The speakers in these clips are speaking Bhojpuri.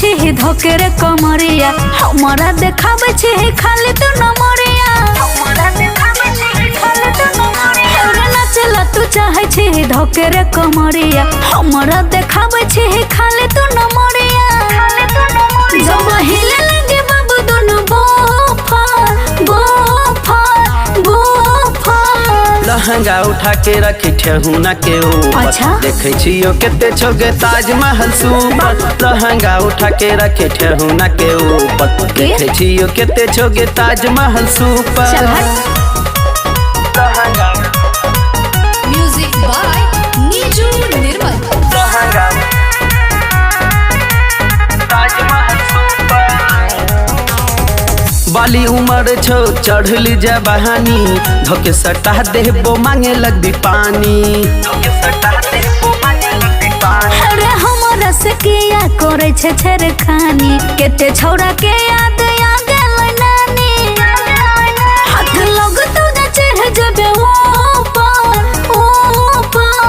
छी धोकेरे कमरिया हमारा देखावे छी खाली तू नमरिया हमारा देखावे छी खाली तू नमरिया रे नाचला तू चाहे छी धोकेरे कमरिया हमारा देखावे छी खाली तू नमरिया खाली तू नमरिया जब हिले लगे बाबू दोनों बोफर बोफर बोफर लहंगा उठा के रखी ठेहुना के ऊपर अच्छा? देखे छियो केते छोगे ताजमहल सुपर लहंगा उठा के रखी ठेहुना के ऊपर देखे छियो केते छोगे ताजमहल सुपर चल हट lehenga music by Neeju Nirmal. Lehenga Taj Mahal super बाली उमर छो चढ़ली जवानी धोके सटा देबो मांगे लगदी पानी धोके सटा देबो मांगे लगदी पानी अरे हमरा से किया करे छे छेड़खानी केते छौड़ा के याद आ गेल नानी हाथ लग तो जा चढ़ जबे ऊपर ऊपर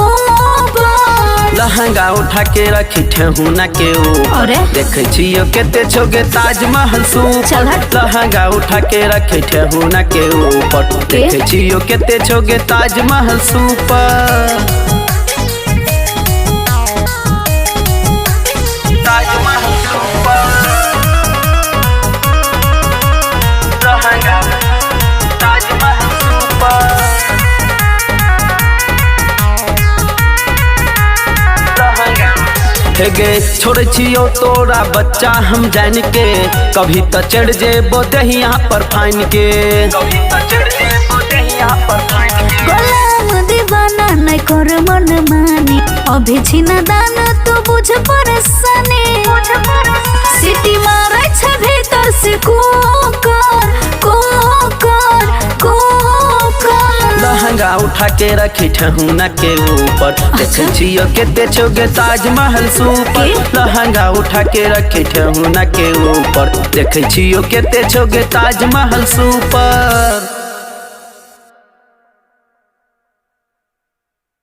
ऊपर लहंगा उठा के रखी ठेहुना के ऊपर अरे? देखे छियो केते छोगे ताजमहल चल सुपर हट। लहंगा उठा के रखी ठेहुना के ऊपर देखे छियो केते छोगे ताजमहल सुपर ताजमहल सुपर लहंगा ताजमहल सुपर लहंगा हे गे छोड़ छियो तोरा बच्चा हम जान के कभी तो चढ़ जेबो दहिया पर फाइन के कभी तो चढ़ जेबो दहिया पर फाइन के गोलाम दीवाना नहीं कर मन मानी अभी छिना दान तू बुझ परेशानी सिटी मारे छे भीतर से कोकर कोकर कोकर लहंगा उठा के रखी ठेहुना के ऊपर देखे छियो केते छोगे ताजमहल सुपर लहंगा उठा के रखी ठेहुना के ऊपर देखे छियो केते छोगे ताजमहल सुपर।